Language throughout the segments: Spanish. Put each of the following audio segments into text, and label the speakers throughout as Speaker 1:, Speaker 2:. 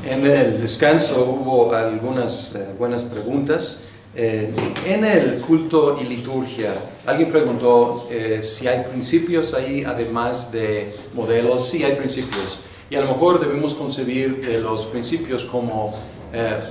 Speaker 1: En el descanso hubo algunas buenas preguntas. En el culto y liturgia, alguien preguntó si hay principios ahí, además de modelos. Sí, hay principios. Y a lo mejor debemos concebir los principios como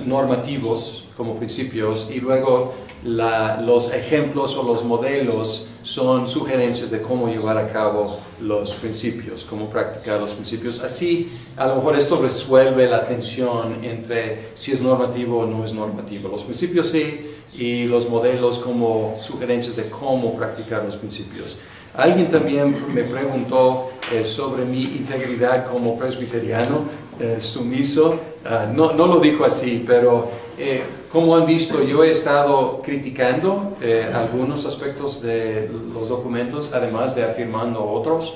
Speaker 1: normativos, como principios, y luego los ejemplos o los modelos son sugerencias de cómo llevar a cabo los principios, cómo practicar los principios. Así, a lo mejor esto resuelve la tensión entre si es normativo o no es normativo. Los principios sí, y los modelos como sugerencias de cómo practicar los principios. Alguien también me preguntó sobre mi integridad como presbiteriano, sumiso. No lo dijo así, pero como han visto, yo he estado criticando algunos aspectos de los documentos, además de afirmando otros.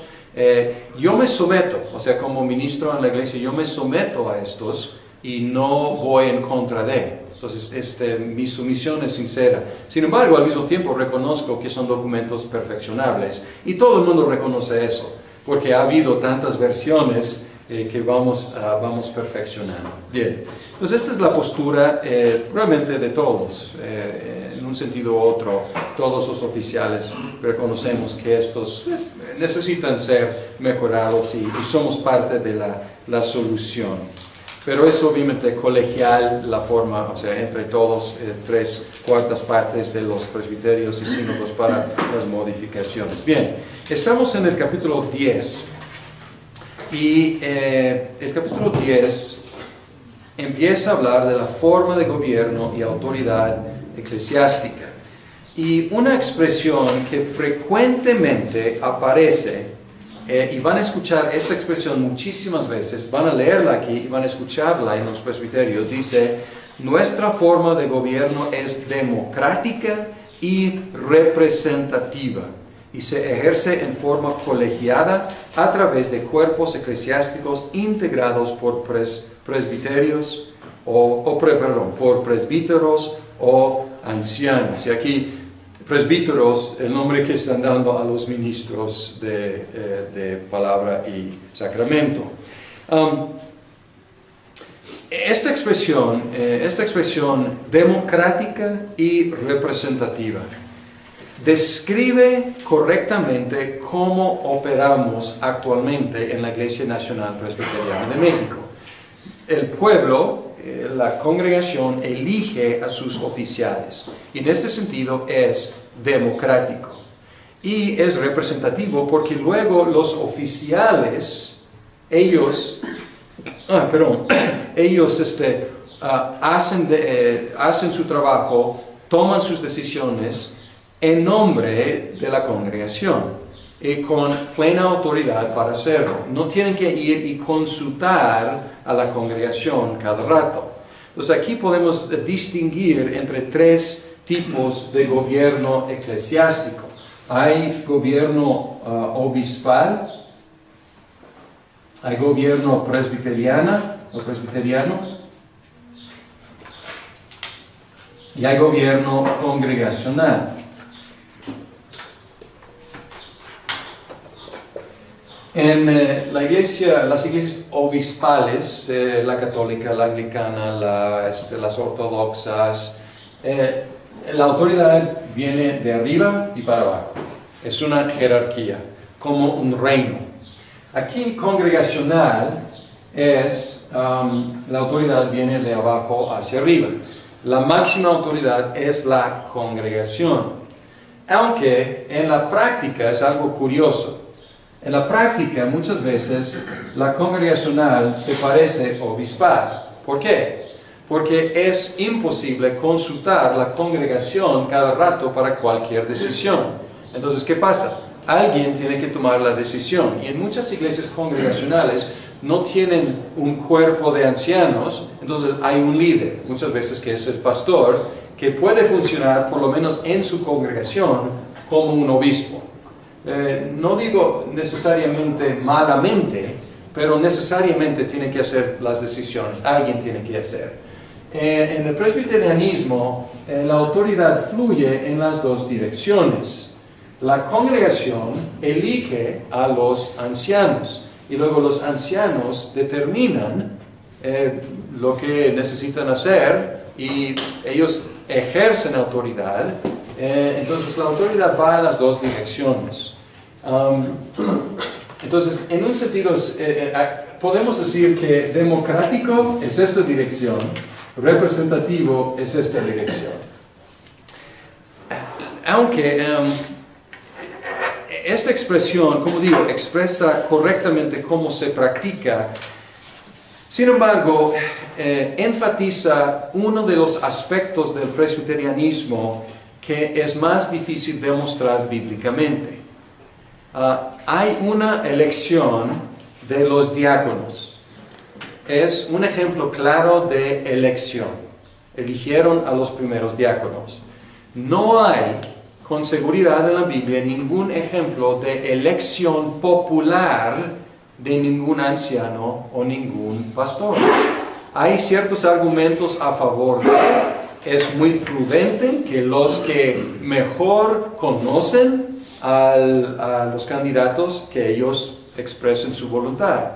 Speaker 1: Yo me someto, o sea, como ministro en la iglesia, yo me someto a estos y no voy en contra de. Entonces, mi sumisión es sincera. Sin embargo, al mismo tiempo reconozco que son documentos perfeccionables. Y todo el mundo reconoce eso, porque ha habido tantas versiones que vamos perfeccionando. Bien, entonces esta es la postura realmente de todos. En un sentido u otro, todos los oficiales reconocemos que estos necesitan ser mejorados y somos parte de la solución. Pero es obviamente colegial la forma, o sea, entre todos, 3/4 partes de los presbiterios y sínodos para las modificaciones. Bien, estamos en el capítulo 10. Y el capítulo 10 empieza a hablar de la forma de gobierno y autoridad eclesiástica. Y una expresión que frecuentemente aparece, y van a escuchar esta expresión muchísimas veces, van a leerla aquí y van a escucharla en los presbiterios, dice: nuestra forma de gobierno es democrática y representativa, y se ejerce en forma colegiada a través de cuerpos eclesiásticos integrados por presbíteros o ancianos. Y aquí, presbíteros, el nombre que están dando a los ministros de palabra y sacramento. Esta expresión democrática y representativa describe correctamente cómo operamos actualmente en la Iglesia Nacional Presbiteriana de México. El pueblo, la congregación, elige a sus oficiales, y en este sentido es democrático. Y es representativo porque luego los oficiales, ellos hacen su trabajo, toman sus decisiones en nombre de la congregación y con plena autoridad para hacerlo. No tienen que ir y consultar a la congregación cada rato. Entonces aquí podemos distinguir entre 3 tipos de gobierno eclesiástico. Hay gobierno obispal, hay gobierno presbiteriano, y hay gobierno congregacional. En las iglesias obispales, la católica, la anglicana, las ortodoxas, la autoridad viene de arriba y para abajo. Es una jerarquía, como un reino. Aquí congregacional la autoridad viene de abajo hacia arriba. La máxima autoridad es la congregación. Aunque en la práctica es algo curioso. En la práctica, muchas veces, la congregacional se parece obispal. ¿Por qué? Porque es imposible consultar la congregación cada rato para cualquier decisión. Entonces, ¿qué pasa? Alguien tiene que tomar la decisión. Y en muchas iglesias congregacionales no tienen un cuerpo de ancianos, entonces hay un líder, muchas veces que es el pastor, que puede funcionar, por lo menos en su congregación, como un obispo. No digo necesariamente malamente, pero necesariamente tiene que hacer las decisiones, alguien tiene que hacer. En el presbiterianismo, la autoridad fluye en las 2 direcciones. La congregación elige a los ancianos y luego los ancianos determinan lo que necesitan hacer y ellos ejercen autoridad. Entonces la autoridad va a las dos direcciones. Entonces, en un sentido, podemos decir que democrático es esta dirección, representativo es esta dirección. Aunque esta expresión, como digo, expresa correctamente cómo se practica, sin embargo, enfatiza uno de los aspectos del presbiterianismo que es más difícil demostrar bíblicamente. Hay una elección de los diáconos. Es un ejemplo claro de elección. Eligieron a los primeros diáconos. No hay, con seguridad en la Biblia, ningún ejemplo de elección popular de ningún anciano o ningún pastor. Hay ciertos argumentos a favor de. Es muy prudente que los que mejor conocen a los candidatos, que ellos expresen su voluntad.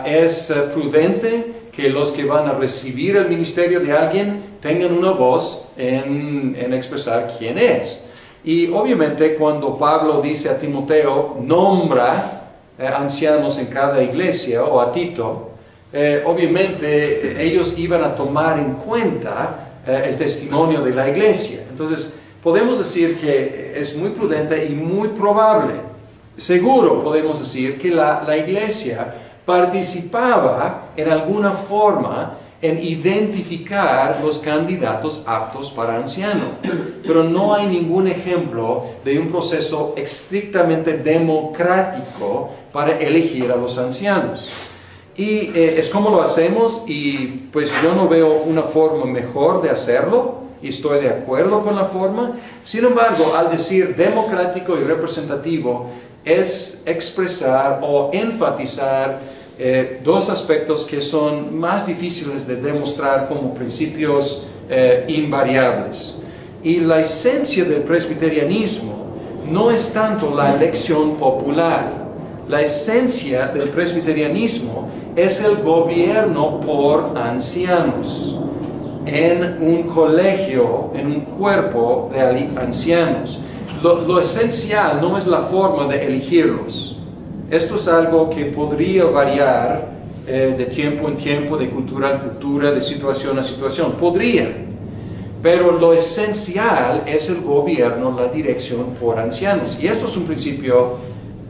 Speaker 1: Es prudente que los que van a recibir el ministerio de alguien tengan una voz en expresar quién es. Y obviamente cuando Pablo dice a Timoteo, nombra ancianos en cada iglesia, o a Tito, obviamente ellos iban a tomar en cuenta el testimonio de la iglesia. Entonces, podemos decir que es muy prudente y muy probable, seguro podemos decir que la iglesia participaba en alguna forma en identificar los candidatos aptos para anciano. Pero no hay ningún ejemplo de un proceso estrictamente democrático para elegir a los ancianos. Y es como lo hacemos, y pues yo no veo una forma mejor de hacerlo, y estoy de acuerdo con la forma. Sin embargo, al decir democrático y representativo, es expresar o enfatizar dos aspectos que son más difíciles de demostrar como principios invariables. Y la esencia del presbiterianismo no es tanto la elección popular. La esencia del presbiterianismo es el gobierno por ancianos en un colegio, en un cuerpo de ancianos. Lo esencial no es la forma de elegirlos. Esto es algo que podría variar de tiempo en tiempo, de cultura en cultura, de situación a situación. Podría. Pero lo esencial es el gobierno, la dirección por ancianos. Y esto es un principio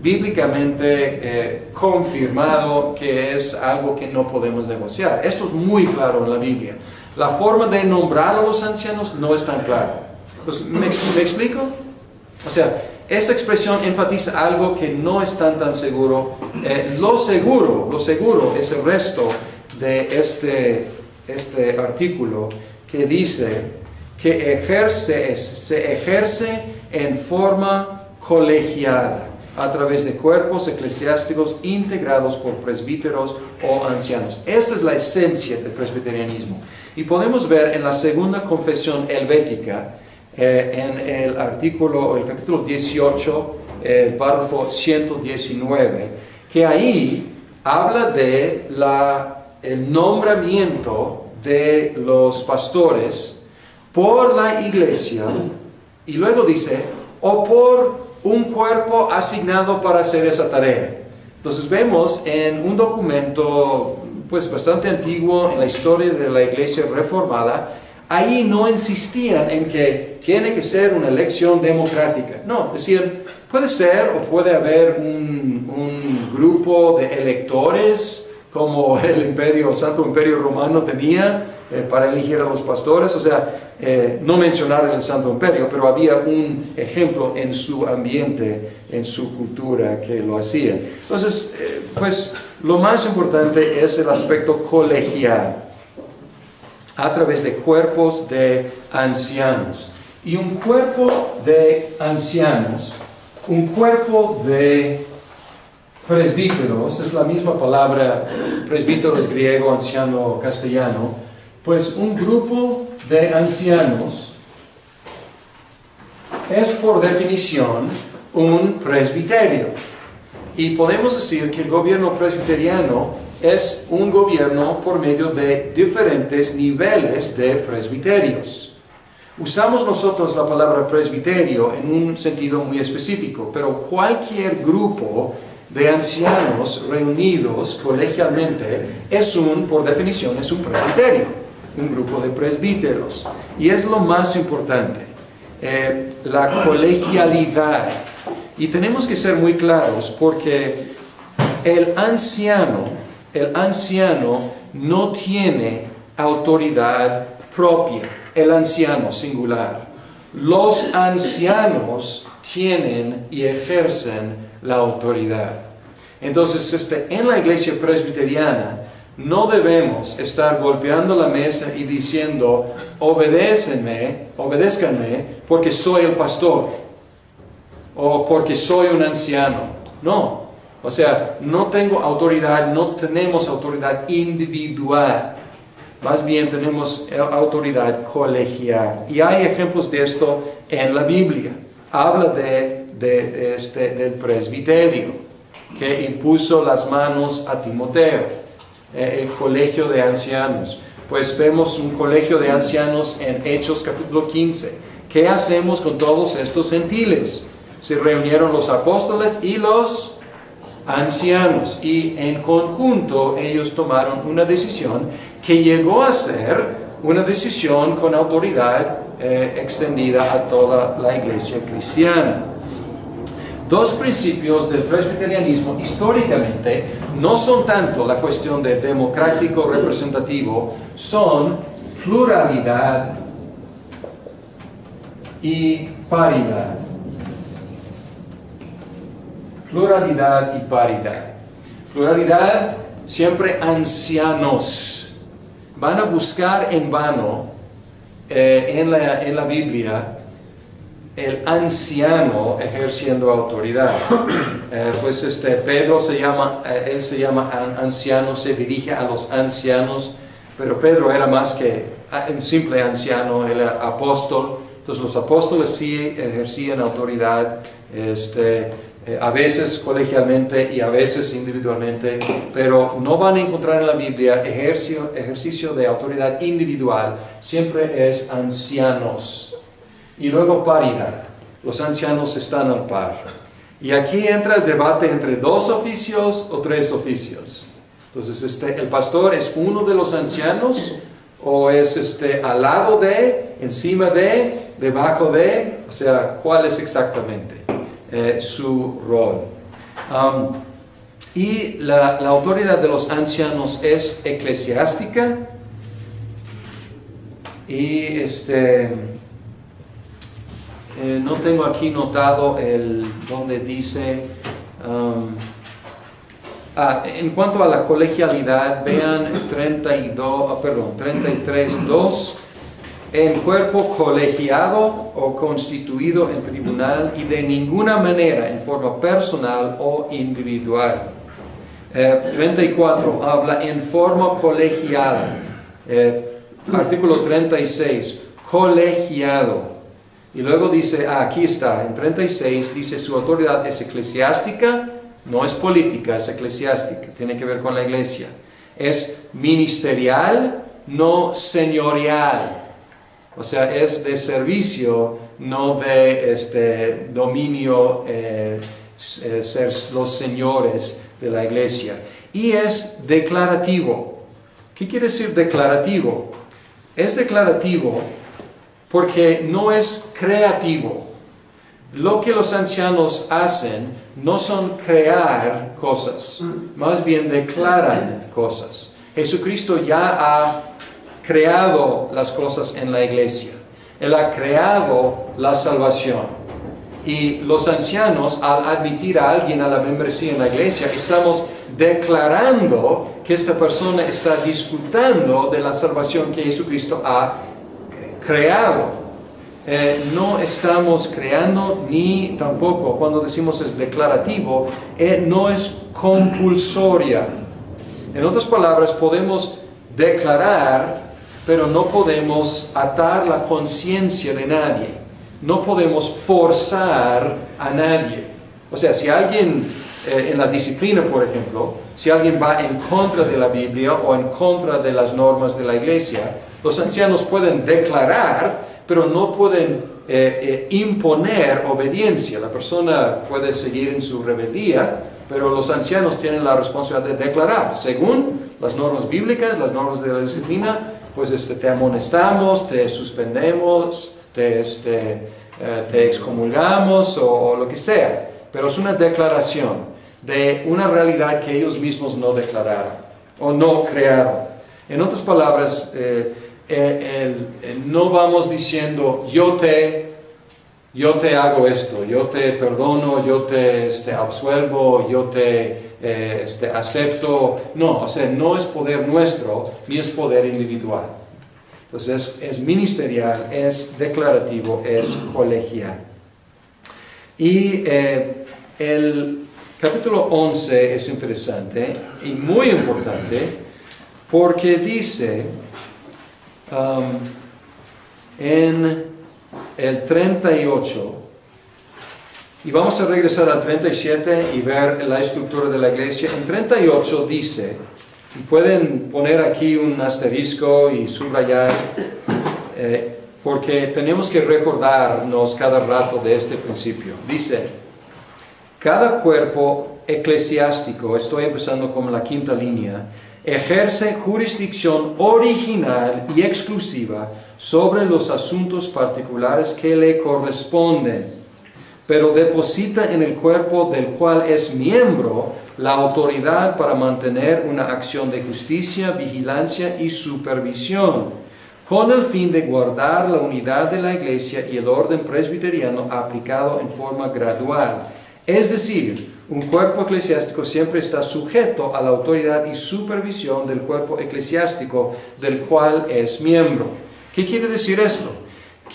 Speaker 1: bíblicamente confirmado, que es algo que no podemos negociar. Esto es muy claro en la Biblia. La forma de nombrar a los ancianos no es tan clara. Pues, ¿me explico? O sea, esta expresión enfatiza algo que no es tan seguro. Lo seguro es el resto de este artículo, que dice que se ejerce en forma colegiada a través de cuerpos eclesiásticos integrados por presbíteros o ancianos. Esta es la esencia del presbiterianismo. Y podemos ver en la segunda confesión helvética, en el capítulo 18, el párrafo 119, que ahí habla de el nombramiento de los pastores por la iglesia, y luego dice, o por un cuerpo asignado para hacer esa tarea. Entonces vemos en un documento pues bastante antiguo en la historia de la iglesia reformada, ahí no insistían en que tiene que ser una elección democrática. No, decían, puede ser o puede haber un grupo de electores como el Santo Imperio Romano tenía para elegir a los pastores. O sea, no mencionar el Santo Imperio, pero había un ejemplo en su ambiente, en su cultura, que lo hacía. Entonces, pues lo más importante es el aspecto colegial, a través de cuerpos de ancianos. Y un cuerpo de ancianos, un cuerpo de presbíteros, es la misma palabra, presbítero es griego, anciano castellano, pues un grupo de ancianos es por definición un presbiterio. Y podemos decir que el gobierno presbiteriano es un gobierno por medio de diferentes niveles de presbiterios. Usamos nosotros la palabra presbiterio en un sentido muy específico, pero cualquier grupo de ancianos reunidos colegialmente por definición, es un presbiterio, un grupo de presbíteros. Y es lo más importante, la colegialidad. Y tenemos que ser muy claros porque el anciano no tiene autoridad propia, el anciano singular. Los ancianos tienen y ejercen la autoridad. Entonces, en la iglesia presbiteriana no debemos estar golpeando la mesa y diciendo, obedézcanme porque soy el pastor o porque soy un anciano. No, o sea, no tenemos autoridad individual. Más bien tenemos autoridad colegial. Y hay ejemplos de esto en la Biblia. Habla del presbiterio que impuso las manos a Timoteo, el colegio de ancianos. Pues vemos un colegio de ancianos en Hechos capítulo 15. ¿Qué hacemos con todos estos gentiles? Se reunieron los apóstoles y los ancianos, y en conjunto ellos tomaron una decisión que llegó a ser una decisión con autoridad extendida a toda la iglesia cristiana. Dos principios del presbiterianismo históricamente no son tanto la cuestión de democrático representativo, son pluralidad y paridad. Pluralidad y paridad. Pluralidad, siempre ancianos. Van a buscar en vano en la Biblia el anciano ejerciendo autoridad. Pedro se llama anciano, se dirige a los ancianos, pero Pedro era más que un simple anciano, él era apóstol. Entonces los apóstoles sí ejercían autoridad, a veces colegialmente y a veces individualmente, pero no van a encontrar en la Biblia ejercicio de autoridad individual, siempre es ancianos. Y luego paridad, los ancianos están al par. Y aquí entra el debate entre 2 oficios o 3 oficios. Entonces, ¿el pastor es uno de los ancianos o es al lado de, encima de, debajo de? O sea, ¿cuál es exactamente su rol? Y la autoridad de los ancianos es eclesiástica y no tengo aquí notado donde dice, en cuanto a la colegialidad, vean 33.2, en cuerpo colegiado o constituido en tribunal y de ninguna manera en forma personal o individual. 34 habla en forma colegiada. Artículo 36, colegiado. Y luego dice, aquí está, en 36, dice su autoridad es eclesiástica, no es política, es eclesiástica, tiene que ver con la iglesia. Es ministerial, no señorial. O sea, es de servicio, no de dominio, ser los señores de la iglesia. Y es declarativo. ¿Qué quiere decir declarativo? Es declarativo porque no es creativo. Lo que los ancianos hacen no son crear cosas, más bien declaran cosas. Jesucristo ya ha creado las cosas en la iglesia. Él ha creado la salvación. Y los ancianos, al admitir a alguien a la membresía en la iglesia, estamos declarando que esta persona está disfrutando de la salvación que Jesucristo ha creado. No estamos creando, ni tampoco, cuando decimos es declarativo, no es compulsoria. En otras palabras, podemos declarar, pero no podemos atar la conciencia de nadie. No podemos forzar a nadie. O sea, si alguien en la disciplina, por ejemplo, si alguien va en contra de la Biblia o en contra de las normas de la iglesia, los ancianos pueden declarar, pero no pueden imponer obediencia. La persona puede seguir en su rebeldía, pero los ancianos tienen la responsabilidad de declarar, según las normas bíblicas, las normas de la disciplina, pues te amonestamos, te suspendemos, te excomulgamos o lo que sea. Pero es una declaración de una realidad que ellos mismos no declararon o no crearon. En otras palabras, no vamos diciendo yo te hago esto, yo te perdono, yo te absuelvo, yo te acepto. No, o sea, no es poder nuestro ni es poder individual. Entonces es ministerial, es declarativo, es colegial. Y el capítulo 11 es interesante y muy importante porque dice en el 38, y vamos a regresar al 37 y ver la estructura de la iglesia. En 38 dice, y pueden poner aquí un asterisco y subrayar, porque tenemos que recordarnos cada rato de este principio. Dice, cada cuerpo eclesiástico, estoy empezando con la quinta línea, ejerce jurisdicción original y exclusiva sobre los asuntos particulares que le corresponden, pero deposita en el cuerpo del cual es miembro la autoridad para mantener una acción de justicia, vigilancia y supervisión, con el fin de guardar la unidad de la iglesia y el orden presbiteriano aplicado en forma gradual. Es decir, un cuerpo eclesiástico siempre está sujeto a la autoridad y supervisión del cuerpo eclesiástico del cual es miembro. ¿Qué quiere decir esto?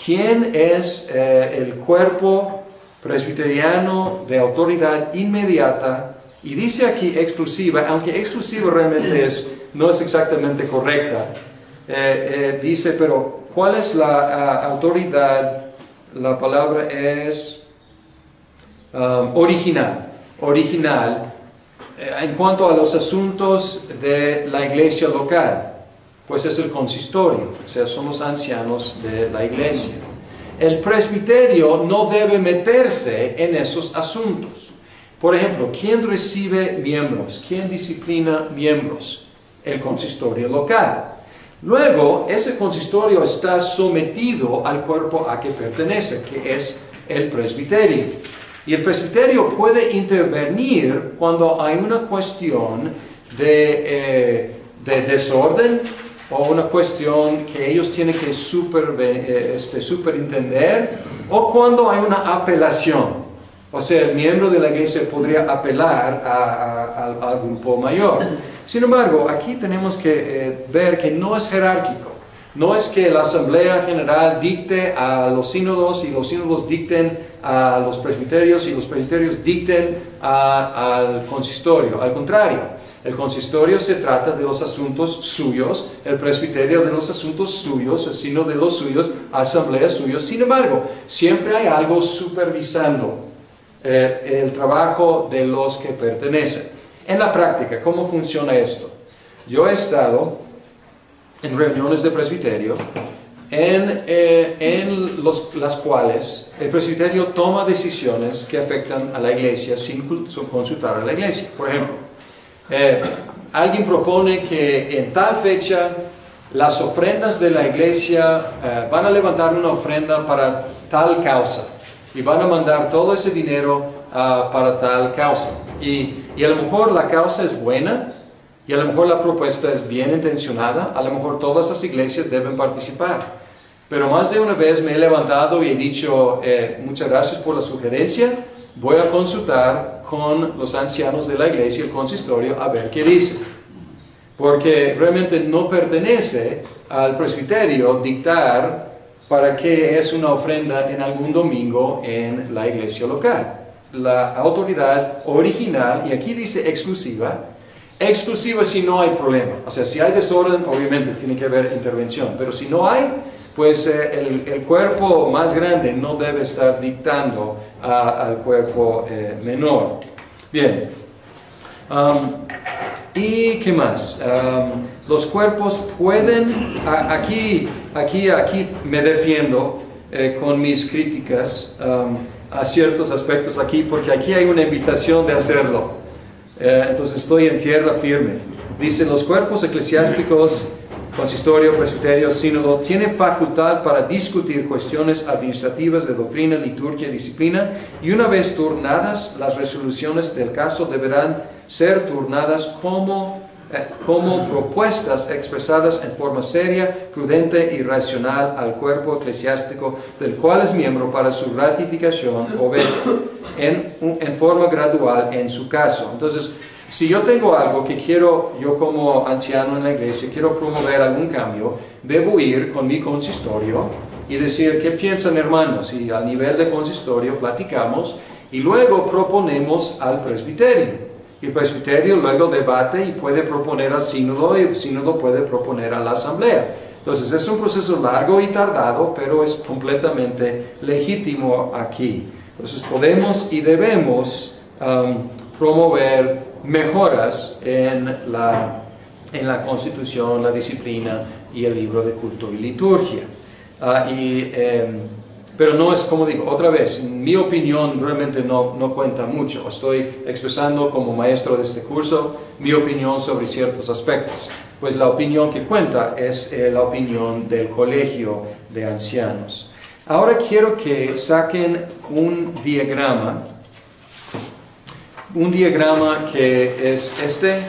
Speaker 1: ¿Quién es el cuerpo presbiteriano de autoridad inmediata? Y dice aquí exclusiva, aunque exclusiva realmente no es exactamente correcta. Dice, pero ¿cuál es la autoridad? La palabra es original. Original en cuanto a los asuntos de la iglesia local. Pues es el consistorio, o sea, son los ancianos de la iglesia. El presbiterio no debe meterse en esos asuntos. Por ejemplo, ¿quién recibe miembros? ¿Quién disciplina miembros? El consistorio local. Luego, ese consistorio está sometido al cuerpo a que pertenece, que es el presbiterio. Y el presbiterio puede intervenir cuando hay una cuestión de desorden, o una cuestión que ellos tienen que superintender, o cuando hay una apelación. O sea, el miembro de la iglesia podría apelar al grupo mayor. Sin embargo, aquí tenemos que ver que no es jerárquico. No es que la Asamblea General dicte a los sínodos y los sínodos dicten a los presbiterios y los presbiterios dicten al consistorio. Al contrario. El consistorio se trata de los asuntos suyos, el presbiterio de los asuntos suyos, el sínodo de los suyos, asamblea suyos. Sin embargo, siempre hay algo supervisando el trabajo de los que pertenecen. En la práctica, ¿cómo funciona esto? Yo he estado en reuniones de presbiterio en las cuales el presbiterio toma decisiones que afectan a la iglesia sin consultar a la iglesia. Por ejemplo, alguien propone que en tal fecha las ofrendas de la iglesia van a levantar una ofrenda para tal causa y van a mandar todo ese dinero para tal causa. Y a lo mejor la causa es buena y a lo mejor la propuesta es bien intencionada, a lo mejor todas las iglesias deben participar. Pero más de una vez me he levantado y he dicho, muchas gracias por la sugerencia, voy a consultar con los ancianos de la iglesia, el consistorio, a ver qué dicen. Porque realmente no pertenece al presbiterio dictar para qué es una ofrenda en algún domingo en la iglesia local. La autoridad original, y aquí dice exclusiva si no hay problema. O sea, si hay desorden, obviamente tiene que haber intervención. Pero si no hay, pues el cuerpo más grande no debe estar dictando al cuerpo menor. Bien. ¿Y qué más? Los cuerpos pueden, aquí me defiendo con mis críticas a ciertos aspectos aquí, porque aquí hay una invitación de hacerlo. Entonces estoy en tierra firme. Dice, los cuerpos eclesiásticos, consistorio, presbiterio, sínodo, tienen facultad para discutir cuestiones administrativas de doctrina, liturgia y disciplina, y una vez turnadas, las resoluciones del caso deberán ser turnadas como propuestas expresadas en forma seria, prudente y racional al cuerpo eclesiástico del cual es miembro para su ratificación o veto en forma gradual en su caso. Entonces, si yo tengo algo que quiero, yo como anciano en la iglesia, quiero promover algún cambio, debo ir con mi consistorio y decir, ¿qué piensan hermanos? Y a nivel de consistorio platicamos y luego proponemos al presbiterio. Y el presbiterio luego debate y puede proponer al sínodo y el sínodo puede proponer a la asamblea. Entonces es un proceso largo y tardado, pero es completamente legítimo aquí. Entonces podemos y debemos promover mejoras en la Constitución, la disciplina y el libro de culto y liturgia. Pero no es, como digo, otra vez, mi opinión realmente no cuenta mucho. Estoy expresando como maestro de este curso mi opinión sobre ciertos aspectos. Pues la opinión que cuenta es la opinión del colegio de ancianos. Ahora quiero que saquen un diagrama que es este.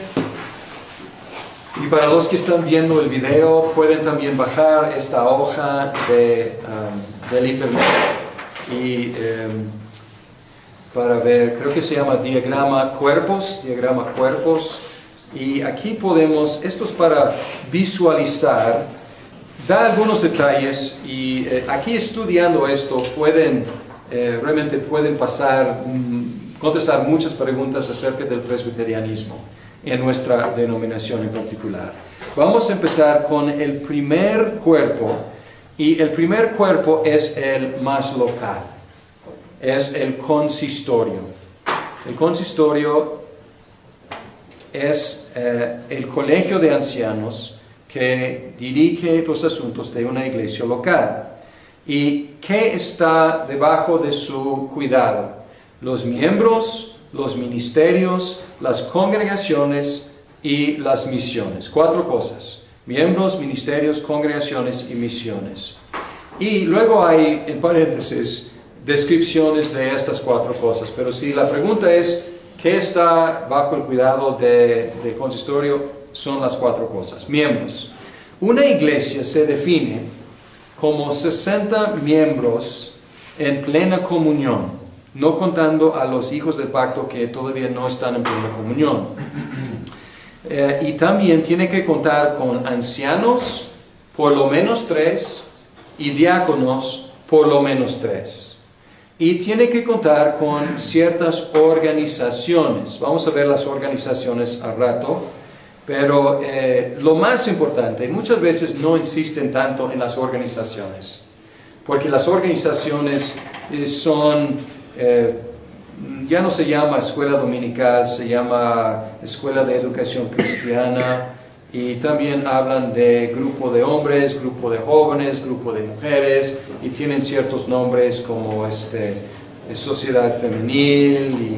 Speaker 1: Y para los que están viendo el video, pueden también bajar esta hoja del internet y para ver, creo que se llama diagrama cuerpos, y aquí podemos, esto es para visualizar, da algunos detalles y aquí estudiando esto realmente pueden contestar muchas preguntas acerca del presbiterianismo en nuestra denominación en particular. Vamos a empezar con el primer cuerpo, y el primer cuerpo es el más local, es el consistorio. El consistorio es el colegio de ancianos que dirige los asuntos de una iglesia local. ¿Y qué está debajo de su cuidado? Los miembros, los ministerios, las congregaciones y las misiones. 4 cosas: miembros, ministerios, congregaciones y misiones. Y luego hay, en paréntesis, descripciones de estas 4 cosas. Pero si la pregunta es, ¿qué está bajo el cuidado del consistorio? Son las 4 cosas. Miembros. Una iglesia se define como 60 miembros en plena comunión, no contando a los hijos del pacto que todavía no están en plena comunión. Y también tiene que contar con ancianos, por lo menos 3, y diáconos, por lo menos 3. Y tiene que contar con ciertas organizaciones. Vamos a ver las organizaciones al rato. Pero lo más importante, muchas veces no insisten tanto en las organizaciones, porque las organizaciones son, ya no se llama escuela dominical, se llama escuela de educación cristiana, y también hablan de grupo de hombres, grupo de jóvenes, grupo de mujeres, y tienen ciertos nombres como sociedad femenil y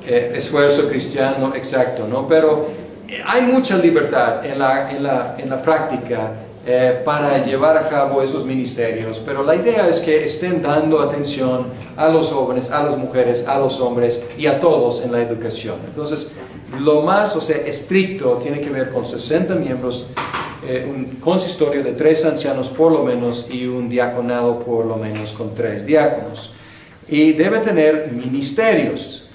Speaker 1: esfuerzo cristiano, exacto, ¿no? Pero hay mucha libertad en la práctica para llevar a cabo esos ministerios, pero la idea es que estén dando atención a los jóvenes, a las mujeres, a los hombres y a todos en la educación. Entonces, lo más, estricto tiene que ver con 60 miembros, un consistorio de 3 ancianos por lo menos y un diaconado por lo menos con 3 diáconos. Y debe tener ministerios.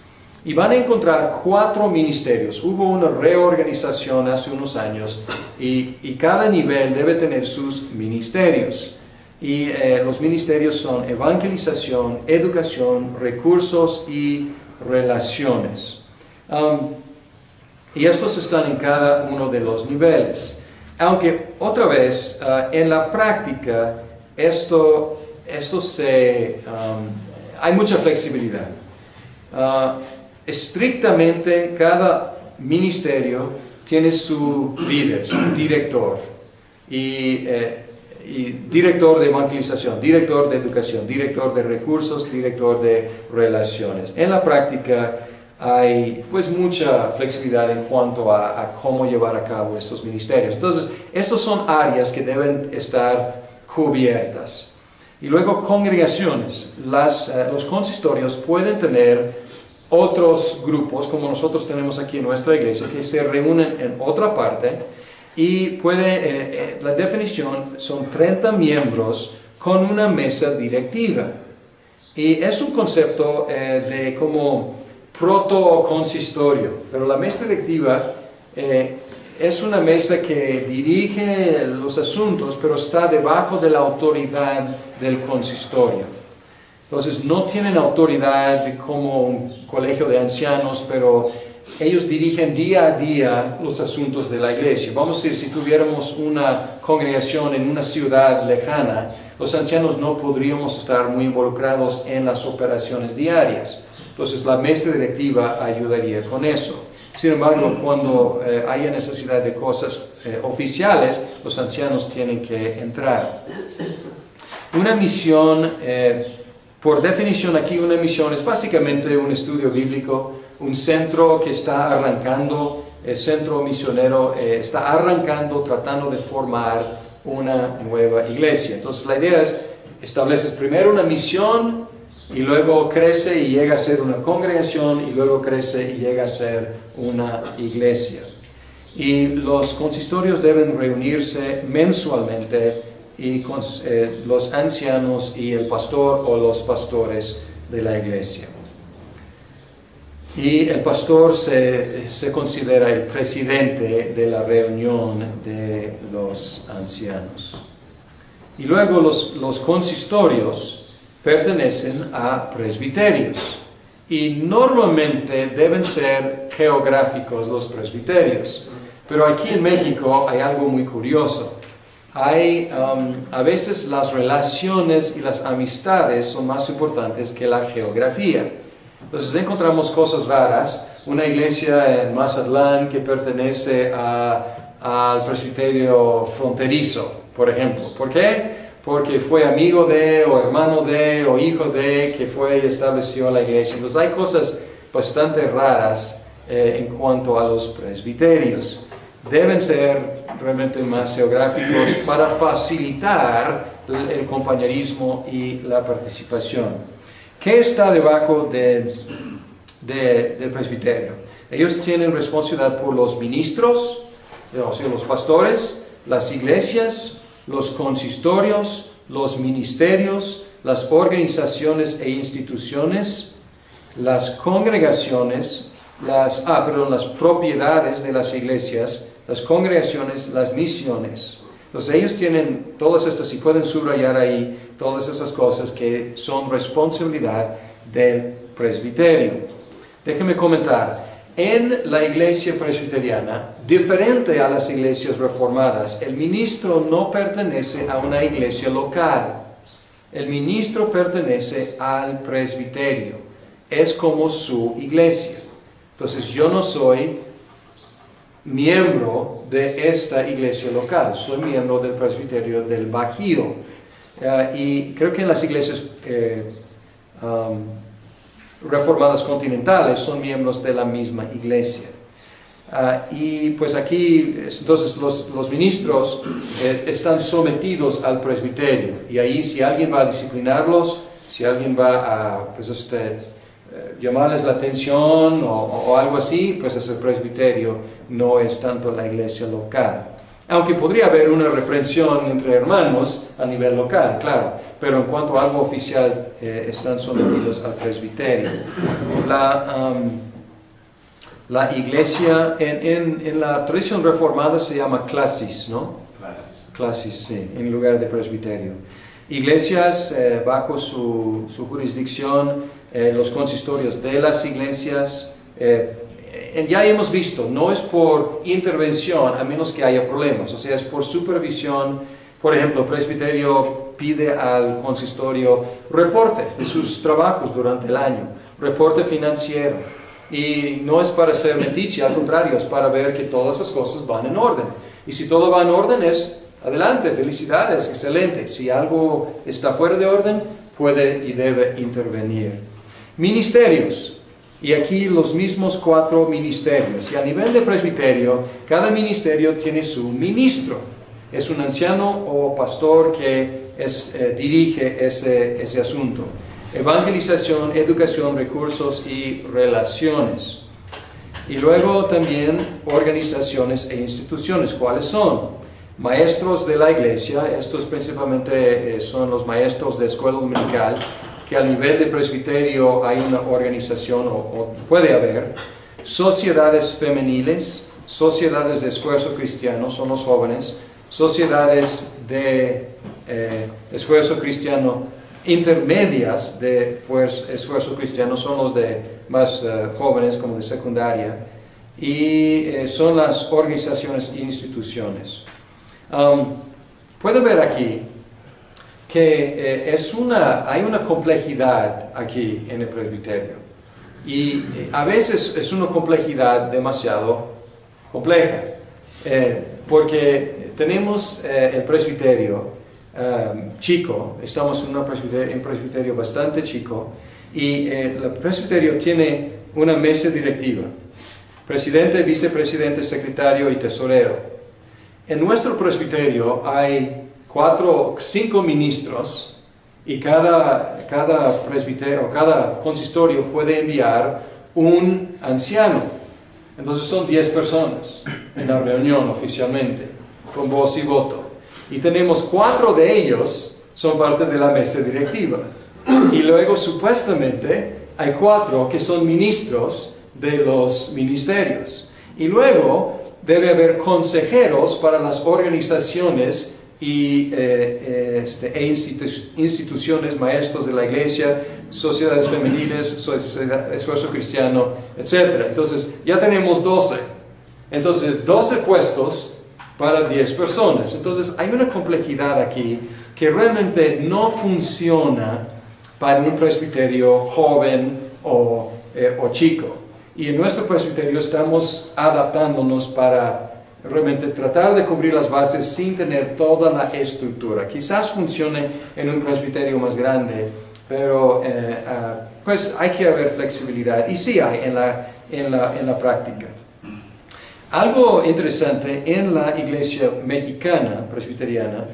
Speaker 1: Y van a encontrar 4 ministerios. Hubo una reorganización hace unos años y cada nivel debe tener sus ministerios. Y los ministerios son evangelización, educación, recursos y relaciones. Y estos están en cada uno de los niveles. Aunque otra vez, en la práctica, hay mucha flexibilidad. estrictamente cada ministerio tiene su líder, su director, y director de evangelización, director de educación, director de recursos, director de relaciones. En la práctica hay pues mucha flexibilidad en cuanto a cómo llevar a cabo estos ministerios. Entonces, estas son áreas que deben estar cubiertas. Y luego congregaciones. Los consistorios pueden tener otros grupos, como nosotros tenemos aquí en nuestra iglesia, que se reúnen en otra parte y la definición son 30 miembros con una mesa directiva. Y es un concepto de como proto-consistorio, pero la mesa directiva es una mesa que dirige los asuntos, pero está debajo de la autoridad del consistorio. Entonces no tienen autoridad como un colegio de ancianos, pero ellos dirigen día a día los asuntos de la iglesia. Vamos a decir, si tuviéramos una congregación en una ciudad lejana, los ancianos no podríamos estar muy involucrados en las operaciones diarias. Entonces la mesa directiva ayudaría con eso. Sin embargo, cuando haya necesidad de cosas oficiales, los ancianos tienen que entrar. Una misión, por definición aquí, una misión es básicamente un estudio bíblico, un centro que está arrancando, el centro misionero está arrancando, tratando de formar una nueva iglesia. Entonces la idea es, estableces primero una misión, y luego crece y llega a ser una congregación, y luego crece y llega a ser una iglesia. Y los consistorios deben reunirse mensualmente y con los ancianos y el pastor o los pastores de la iglesia. Y el pastor se considera el presidente de la reunión de los ancianos. Y luego los consistorios pertenecen a presbiterios y normalmente deben ser geográficos los presbiterios, pero aquí en México hay algo muy curioso. A veces las relaciones y las amistades son más importantes que la geografía. Entonces encontramos cosas raras, una iglesia en Mazatlán que pertenece al presbiterio fronterizo, por ejemplo. ¿Por qué? Porque fue amigo de, o hermano de, o hijo de, que fue y estableció la iglesia. Entonces hay cosas bastante raras en cuanto a los presbiterios. Deben ser realmente más geográficos para facilitar el compañerismo y la participación. ¿Qué está debajo del presbiterio? Ellos tienen responsabilidad por los ministros, o sea, los pastores, las iglesias, los consistorios, los ministerios, las organizaciones e instituciones, las congregaciones, las propiedades de las iglesias, las congregaciones, las misiones. Entonces ellos tienen todas estas, y pueden subrayar ahí todas esas cosas que son responsabilidad del presbiterio. Déjenme comentar. En la iglesia presbiteriana, diferente a las iglesias reformadas, el ministro no pertenece a una iglesia local. El ministro pertenece al presbiterio. Es como su iglesia. Entonces yo no soy miembro de esta iglesia local, soy miembro del presbiterio del Bajío. Y creo que en las iglesias reformadas continentales son miembros de la misma iglesia. Y pues aquí, entonces los ministros están sometidos al presbiterio, y ahí si alguien va a disciplinarlos, si alguien va a llamarles la atención o algo así, pues es el presbiterio, no es tanto la iglesia local. Aunque podría haber una reprensión entre hermanos a nivel local, claro, pero en cuanto a algo oficial están sometidos al presbiterio. La iglesia en la tradición reformada se llama clasis, ¿no? Clasis, sí, en lugar de presbiterio. Iglesias bajo su jurisdicción, los consistorios de las iglesias. Ya hemos visto, no es por intervención a menos que haya problemas, o sea, es por supervisión. Por ejemplo, el presbiterio pide al consistorio reporte de sus trabajos durante el año, reporte financiero, Y no es para ser metiche, al contrario, es para ver que todas esas cosas van en orden. Y si todo va en orden, es adelante, felicidades, excelente. Si algo está fuera de orden, puede y debe intervenir. Ministerios. Y aquí los mismos 4 ministerios. Y a nivel de presbiterio, cada ministerio tiene su ministro. Es un anciano o pastor que dirige ese asunto. Evangelización, educación, recursos y relaciones. Y luego también organizaciones e instituciones. ¿Cuáles son? Maestros de la iglesia. Estos principalmente son los maestros de escuela dominical, que a nivel de presbiterio hay una organización, o puede haber. Sociedades femeniles, sociedades de esfuerzo cristiano, son los jóvenes. Sociedades de esfuerzo cristiano intermedias de esfuerzo cristiano, son los de más jóvenes, como de secundaria. Y son las organizaciones e instituciones. Pueden ver aquí que hay una complejidad aquí en el presbiterio. Y a veces es una complejidad demasiado compleja. Porque tenemos el presbiterio chico, estamos en un presbiterio bastante chico, y el presbiterio tiene una mesa directiva, presidente, vicepresidente, secretario y tesorero. En nuestro presbiterio hay 5 ministros, y cada presbiterio, cada consistorio puede enviar un anciano. Entonces son 10 personas en la reunión oficialmente, con voz y voto. Y tenemos 4 de ellos, son parte de la mesa directiva. Y luego supuestamente hay 4 que son ministros de los ministerios. Y luego debe haber consejeros para las organizaciones e instituciones, maestros de la iglesia, sociedades femeniles, esfuerzo cristiano, etc. Entonces ya tenemos 12. Entonces 12 puestos para 10 personas. Entonces hay una complejidad aquí que realmente no funciona para un presbiterio joven o chico. Y en nuestro presbiterio estamos adaptándonos para realmente tratar de cubrir las bases sin tener toda la estructura. Quizás funcione en un presbiterio más grande, pero pues hay que haber flexibilidad. Y sí hay en la práctica. Algo interesante en la iglesia mexicana, presbiteriana,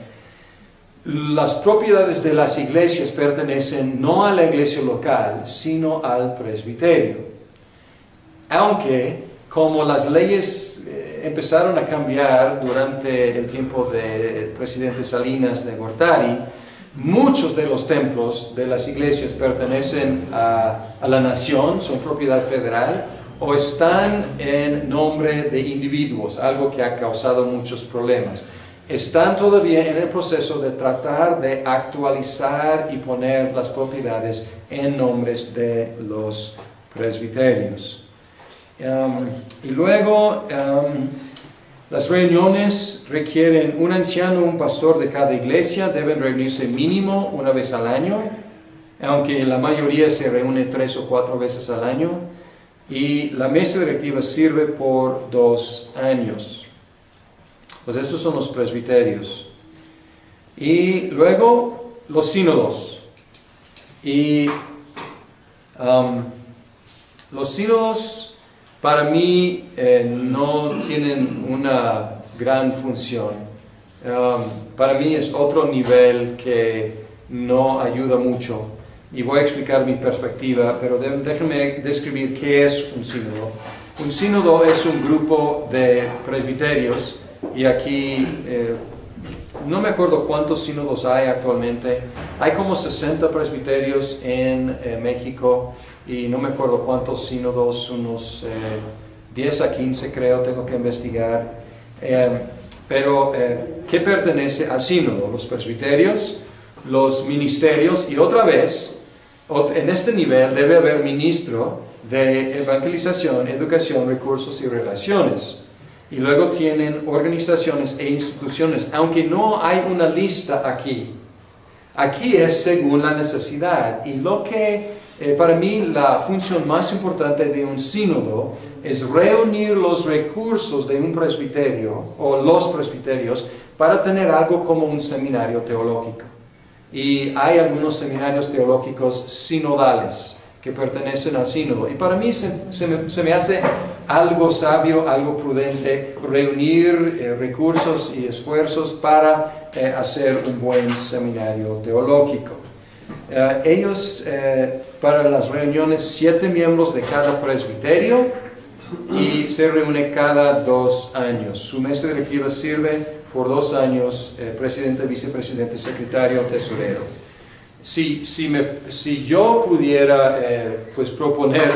Speaker 1: las propiedades de las iglesias pertenecen no a la iglesia local, sino al presbiterio. Aunque, como las leyes empezaron a cambiar durante el tiempo del presidente Salinas de Gortari, muchos de los templos de las iglesias pertenecen a la nación, son propiedad federal, o están en nombre de individuos, algo que ha causado muchos problemas. Están todavía en el proceso de tratar de actualizar y poner las propiedades en nombres de los presbiterios. Y luego, las reuniones requieren un anciano, un pastor de cada iglesia, deben reunirse mínimo una vez al año, aunque la mayoría se reúne 3 o 4 veces al año. Y la mesa directiva sirve por 2 años. Pues estos son los presbiterios. Y luego los sínodos. Y los sínodos para mí no tienen una gran función. Para mí es otro nivel que no ayuda mucho. Y voy a explicar mi perspectiva, pero déjenme describir qué es un sínodo. Un sínodo es un grupo de presbiterios, y aquí no me acuerdo cuántos sínodos hay actualmente. Hay como 60 presbiterios en México, y no me acuerdo cuántos sínodos, unos 10 a 15 creo, tengo que investigar. Pero ¿qué pertenece al sínodo? Los presbiterios, los ministerios, y otra vez, en este nivel debe haber ministro de evangelización, educación, recursos y relaciones. Y luego tienen organizaciones e instituciones, aunque no hay una lista aquí. Aquí es según la necesidad. Y lo que Para mí la función más importante de un sínodo es reunir los recursos de un presbiterio o los presbiterios para tener algo como un seminario teológico. Y hay algunos seminarios teológicos sinodales que pertenecen al sínodo. Y para mí se me hace algo sabio, algo prudente, reunir recursos y esfuerzos para hacer un buen seminario teológico. Ellos, para las reuniones, 7 miembros de cada presbiterio y se reúne cada 2 años. Su mesa directiva sirve por 2 años, presidente, vicepresidente, secretario, tesorero. Si yo pudiera pues proponer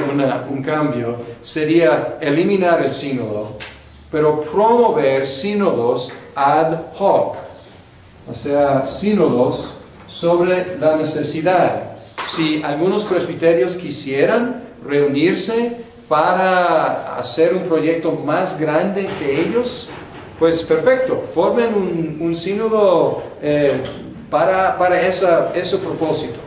Speaker 1: un cambio, sería eliminar el sínodo, pero promover sínodos ad hoc, o sea, sínodos sobre la necesidad. Si algunos presbiterios quisieran reunirse para hacer un proyecto más grande que ellos, pues perfecto, formen un sínodo para ese propósito.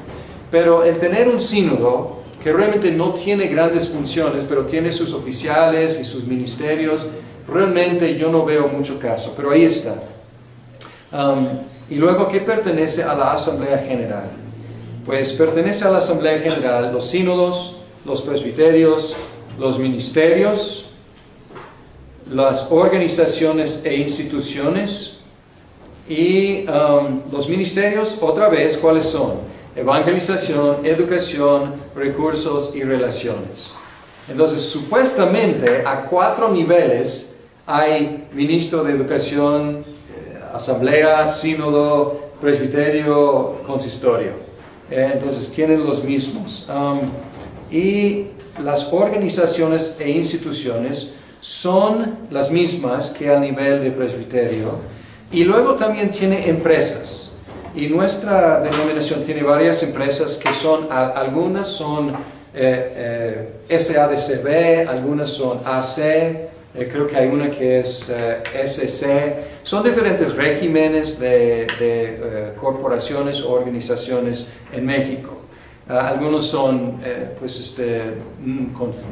Speaker 1: Pero el tener un sínodo que realmente no tiene grandes funciones, pero tiene sus oficiales y sus ministerios, realmente yo no veo mucho caso, pero ahí está. Y luego, ¿qué pertenece a la Asamblea General? Pues pertenece a la Asamblea General los sínodos, los presbiterios, los ministerios, las organizaciones e instituciones, y los ministerios, otra vez, ¿cuáles son? Evangelización, educación, recursos y relaciones. Entonces, supuestamente, a 4 niveles hay ministro de educación, asamblea, sínodo, presbiterio, consistorio. Entonces, tienen los mismos. Y las organizaciones e instituciones son las mismas que a nivel de presbiterio, y luego también tiene empresas, y nuestra denominación tiene varias empresas que son, algunas son SADCB, algunas son AC, creo que hay una que es SC, son diferentes regímenes de corporaciones o organizaciones en México. Algunos son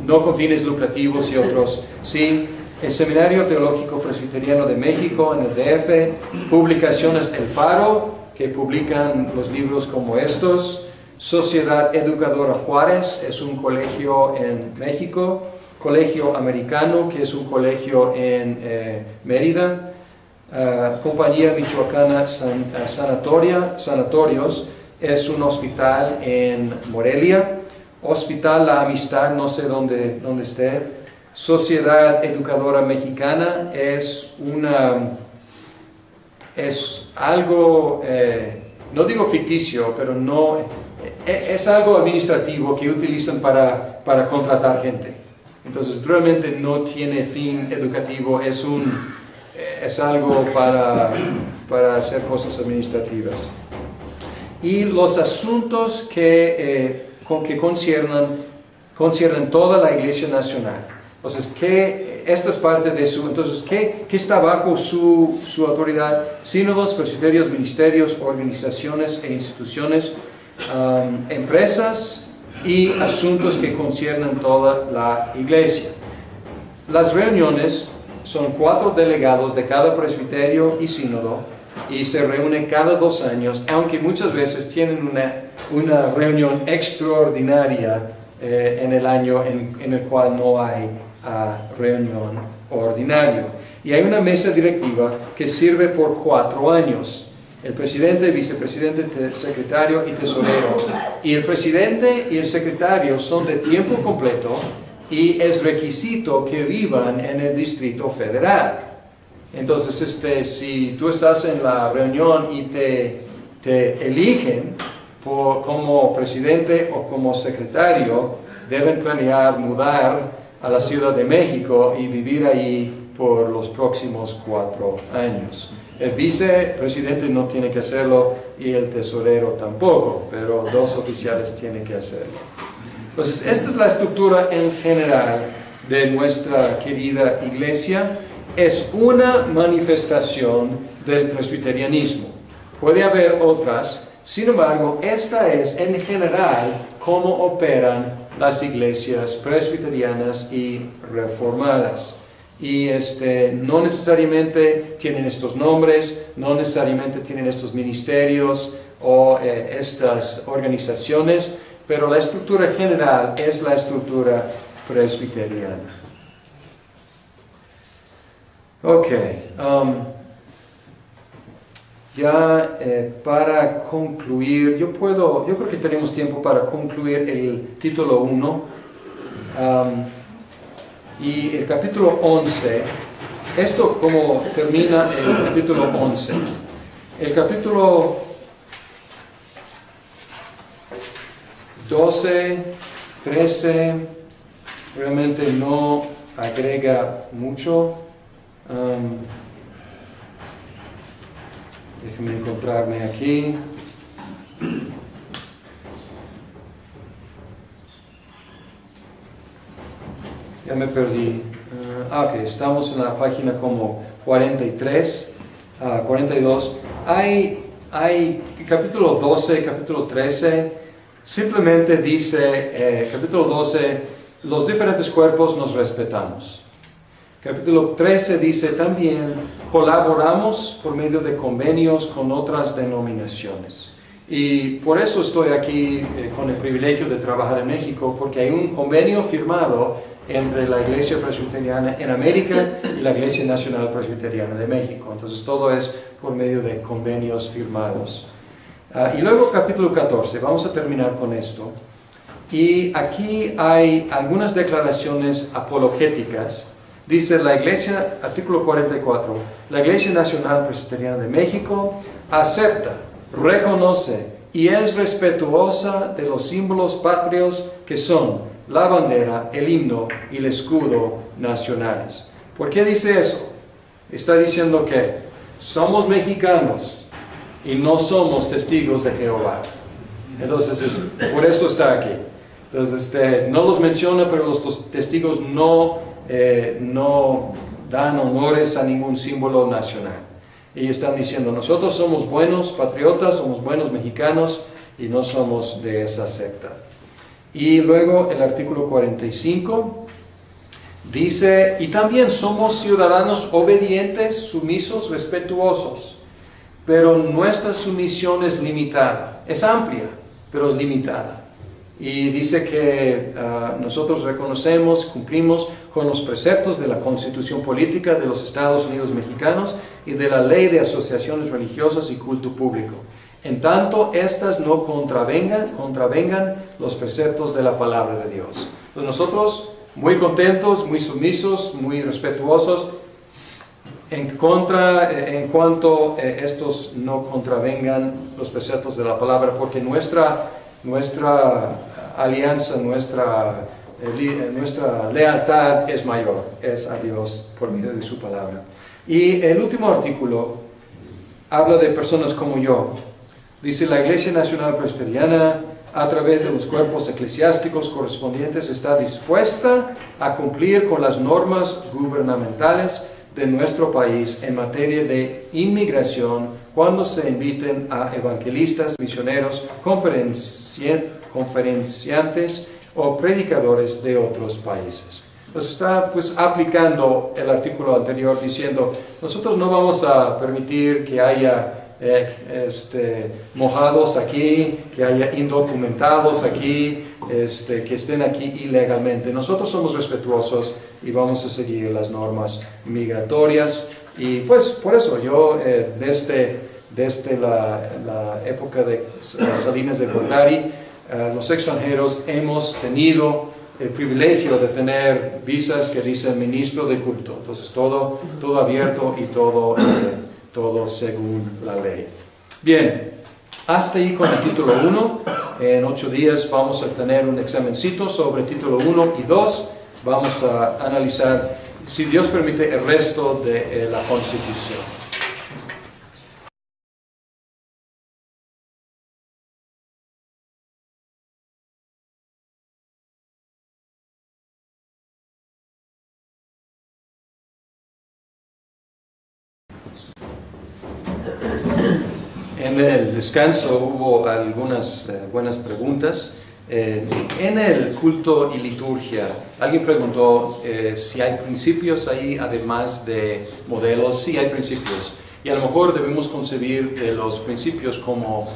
Speaker 1: no con fines lucrativos y otros sí. El Seminario Teológico Presbiteriano de México en el DF, Publicaciones El Faro, que publican los libros como estos, Sociedad Educadora Juárez, es un colegio en México, Colegio Americano, que es un colegio en Mérida, Compañía Michoacana Sanatorios, es un hospital en Morelia, Hospital La Amistad, no sé dónde esté. Sociedad Educadora Mexicana es algo, no digo ficticio, pero no, es algo administrativo que utilizan para contratar gente. Entonces realmente no tiene fin educativo, es algo para hacer cosas administrativas. Y los asuntos que conciernen toda la Iglesia Nacional. Entonces, esta es parte de ¿qué está bajo su autoridad? Sínodos, presbiterios, ministerios, organizaciones e instituciones, empresas y asuntos que conciernen toda la Iglesia. Las reuniones son 4 delegados de cada presbiterio y sínodo, y se reúnen cada 2 años, aunque muchas veces tienen una reunión extraordinaria en el año en el cual no hay reunión ordinaria. Y hay una mesa directiva que sirve por 4 años. El presidente, vicepresidente, secretario y tesorero. Y el presidente y el secretario son de tiempo completo y es requisito que vivan en el Distrito Federal. Entonces, si tú estás en la reunión y te eligen como presidente o como secretario, deben planear mudar a la Ciudad de México y vivir ahí por los próximos 4 años. El vicepresidente no tiene que hacerlo y el tesorero tampoco, pero 2 oficiales tienen que hacerlo. Entonces, esta es la estructura en general de nuestra querida iglesia. Es una manifestación del presbiterianismo. Puede haber otras. Sin embargo, esta es en general cómo operan las iglesias presbiterianas y reformadas. Y no necesariamente tienen estos nombres, no necesariamente tienen estos ministerios o estas organizaciones, pero la estructura general es la estructura presbiteriana. Ok, para concluir, yo creo que tenemos tiempo para concluir el título 1 y el capítulo 11. Esto como termina el capítulo 11. El capítulo 12, 13, realmente no agrega mucho. Déjenme encontrarme aquí. Ya me perdí. Ok, estamos en la página como 43, 42. Hay capítulo 12, capítulo 13, simplemente dice, capítulo 12, los diferentes cuerpos nos respetamos. Capítulo 13 dice también, colaboramos por medio de convenios con otras denominaciones. Y por eso estoy aquí con el privilegio de trabajar en México, porque hay un convenio firmado entre la Iglesia Presbiteriana en América y la Iglesia Nacional Presbiteriana de México. Entonces todo es por medio de convenios firmados. Y luego capítulo 14, vamos a terminar con esto. Y aquí hay algunas declaraciones apologéticas. Dice la Iglesia, artículo 44, la Iglesia Nacional Presbiteriana de México acepta, reconoce y es respetuosa de los símbolos patrios que son la bandera, el himno y el escudo nacionales. ¿Por qué dice eso? Está diciendo que somos mexicanos y no somos testigos de Jehová. Entonces, por eso está aquí. Entonces, no los menciona, pero los testigos no dan honores a ningún símbolo nacional. Ellos están diciendo, nosotros somos buenos patriotas, somos buenos mexicanos y no somos de esa secta. Y luego el artículo 45 dice, y también somos ciudadanos obedientes, sumisos, respetuosos, pero nuestra sumisión es limitada, es amplia, pero es limitada. Y dice que nosotros reconocemos, cumplimos con los preceptos de la Constitución Política de los Estados Unidos Mexicanos y de la Ley de Asociaciones Religiosas y Culto Público, en tanto estas no contravengan los preceptos de la palabra de Dios. Entonces nosotros muy contentos, muy sumisos, muy respetuosos en cuanto estos no contravengan los preceptos de la palabra, porque nuestra alianza, nuestra lealtad es mayor, es a Dios por medio de su palabra. Y el último artículo habla de personas como yo. Dice, la Iglesia Nacional Presbiteriana, a través de los cuerpos eclesiásticos correspondientes, está dispuesta a cumplir con las normas gubernamentales de nuestro país en materia de inmigración cuando se inviten a evangelistas, misioneros, conferenciantes o predicadores de otros países. Entonces está aplicando el artículo anterior diciendo, nosotros no vamos a permitir que haya mojados aquí, que haya indocumentados aquí, que estén aquí ilegalmente. Nosotros somos respetuosos y vamos a seguir las normas migratorias. Y pues por eso yo desde la época de Salinas de Gortari, los extranjeros hemos tenido el privilegio de tener visas que dicen ministro de culto. Entonces todo abierto y todo según la ley. Bien, hasta ahí con el título 1. En 8 días vamos a tener un examencito sobre el título 1 y 2. Vamos a analizar, si Dios permite, el resto de la Constitución. En el descanso hubo algunas buenas preguntas. En el culto y liturgia, alguien preguntó si hay principios ahí, además de modelos. Sí, hay principios. Y a lo mejor debemos concebir los principios como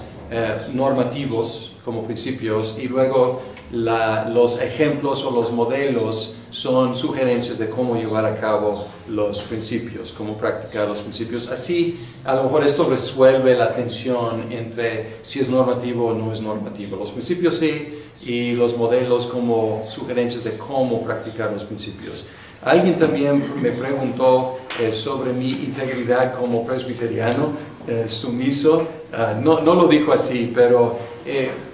Speaker 1: normativos, como principios, y luego los ejemplos o los modelos son sugerencias de cómo llevar a cabo los principios, cómo practicar los principios. Así, a lo mejor esto resuelve la tensión entre si es normativo o no es normativo. Los principios sí, y los modelos como sugerencias de cómo practicar los principios. Alguien también me preguntó sobre mi integridad como presbiteriano, sumiso. No lo dijo así, pero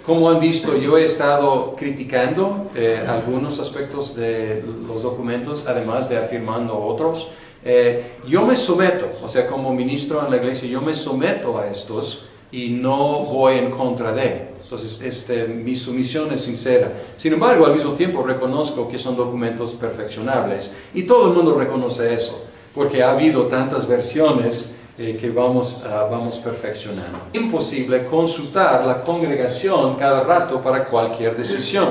Speaker 1: como han visto, yo he estado criticando algunos aspectos de los documentos, además de afirmando otros. Yo me someto, o sea, como ministro en la iglesia, yo me someto a estos y no voy en contra de. Entonces, mi sumisión es sincera. Sin embargo, al mismo tiempo reconozco que son documentos perfeccionables. Y todo el mundo reconoce eso, porque ha habido tantas versiones que vamos perfeccionando. Imposible consultar la congregación cada rato para cualquier decisión.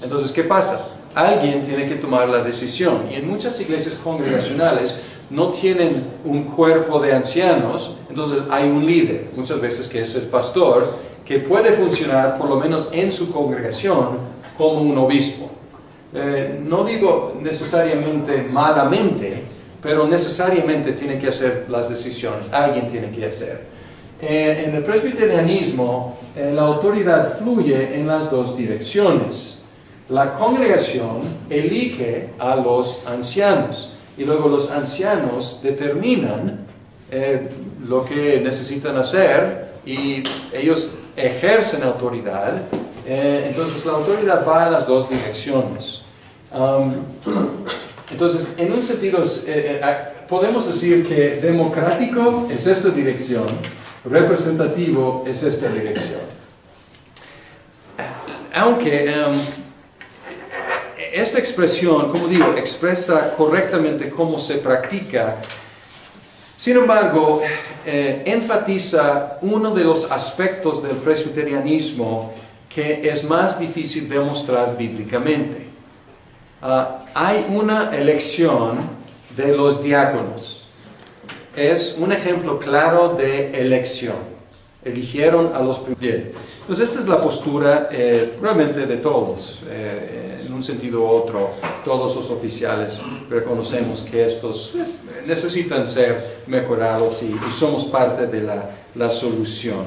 Speaker 1: Entonces, ¿qué pasa? Alguien tiene que tomar la decisión. Y en muchas iglesias congregacionales no tienen un cuerpo de ancianos, entonces hay un líder, muchas veces que es el pastor, que puede funcionar, por lo menos en su congregación, como un obispo. No digo necesariamente malamente, pero necesariamente tiene que hacer las decisiones, alguien tiene que hacer. En el presbiterianismo, la autoridad fluye en las dos direcciones. La congregación elige a los ancianos, y luego los ancianos determinan lo que necesitan hacer, y ellos ejercen autoridad. Entonces la autoridad va en las dos direcciones. Entonces, en un sentido, podemos decir que democrático es esta dirección, representativo es esta dirección. Aunque esta expresión, como digo, expresa correctamente cómo se practica. Sin embargo, enfatiza uno de los aspectos del presbiterianismo que es más difícil demostrar bíblicamente. Hay una elección de los diáconos. Es un ejemplo claro de elección. Eligieron a los primeros. Entonces, esta es la postura realmente de todos. En un sentido u otro, todos los oficiales reconocemos que estos necesitan ser mejorados y somos parte de la solución.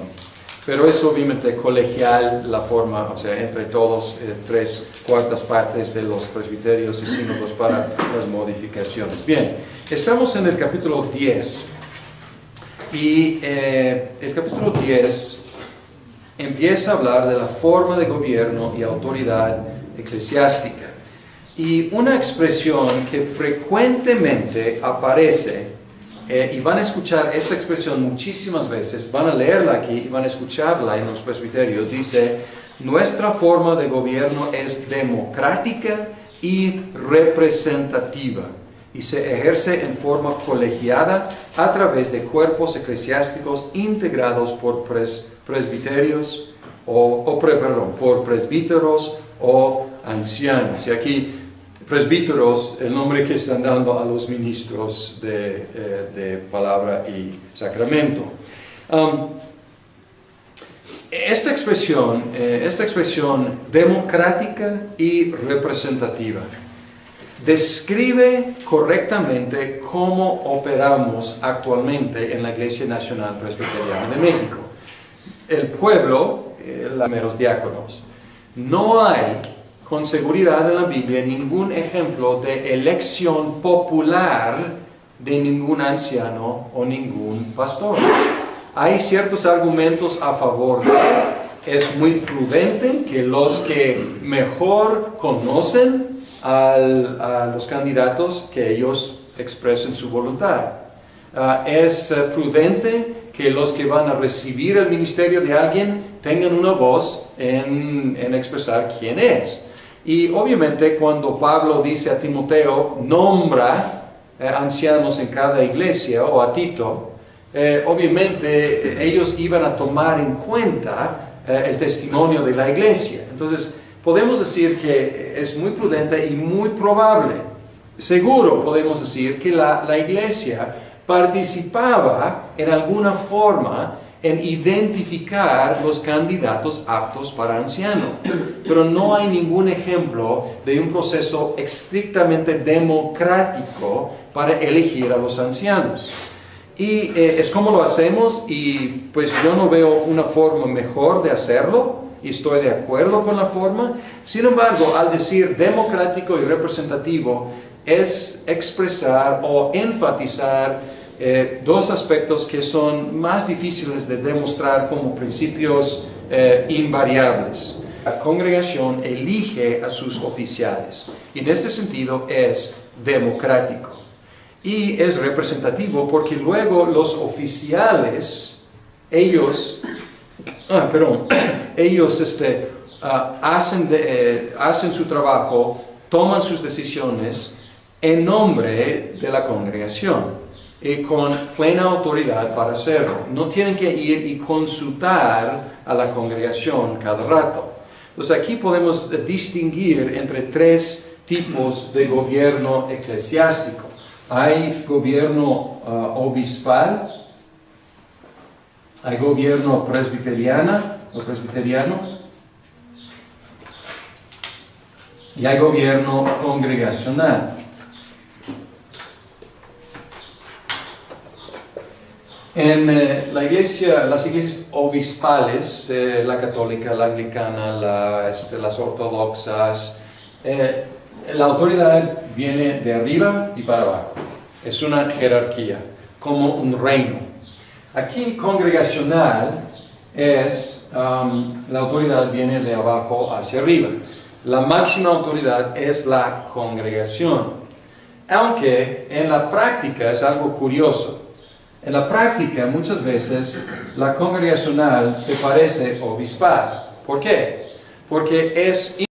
Speaker 1: Pero es obviamente colegial la forma, o sea, entre todos, 3/4 partes de los presbiterios y sínodos para las modificaciones. Bien, estamos en el capítulo 10. Y el capítulo 10 empieza a hablar de la forma de gobierno y autoridad eclesiástica. Y una expresión que frecuentemente aparece, y van a escuchar esta expresión muchísimas veces, van a leerla aquí y van a escucharla en los presbiterios, dice: nuestra forma de gobierno es democrática y representativa, y se ejerce en forma colegiada a través de cuerpos eclesiásticos integrados por presbiterios por presbíteros o ancianos. Y aquí, presbíteros, el nombre que están dando a los ministros de palabra y sacramento. Esta expresión democrática y representativa describe correctamente cómo operamos actualmente en la Iglesia Nacional Presbiteriana de México. El pueblo, los primeros diáconos. No hay, con seguridad en la Biblia, ningún ejemplo de elección popular de ningún anciano o ningún pastor. Hay ciertos argumentos a favor de. Es muy prudente que los que mejor conocen a los candidatos, que ellos expresen su voluntad. Es prudente que los que van a recibir el ministerio de alguien tengan una voz en expresar quién es. Y obviamente cuando Pablo dice a Timoteo, nombra ancianos en cada iglesia, o a Tito, obviamente ellos iban a tomar en cuenta el testimonio de la iglesia. Entonces, podemos decir que es muy prudente y muy probable, seguro podemos decir que la iglesia participaba en alguna forma en identificar los candidatos aptos para anciano. Pero no hay ningún ejemplo de un proceso estrictamente democrático para elegir a los ancianos. Y es como lo hacemos, y pues yo no veo una forma mejor de hacerlo, y estoy de acuerdo con la forma. Sin embargo, al decir democrático y representativo, es expresar o enfatizar dos aspectos que son más difíciles de demostrar como principios invariables. La congregación elige a sus oficiales, y en este sentido es democrático. Y es representativo porque luego los oficiales, ellos hacen su trabajo, toman sus decisiones en nombre de la congregación y con plena autoridad para hacerlo. No tienen que ir y consultar a la congregación cada rato. Entonces aquí podemos distinguir entre tres tipos de gobierno eclesiástico. Hay gobierno obispal, hay gobierno presbiteriano, y hay gobierno congregacional. En las iglesias obispales, la católica, la anglicana, las ortodoxas, la autoridad viene de arriba y para abajo. Es una jerarquía, como un reino. Aquí congregacional la autoridad viene de abajo hacia arriba. La máxima autoridad es la congregación. Aunque en la práctica es algo curioso. En la práctica muchas veces la congregacional se parece obispal. ¿Por qué? Porque es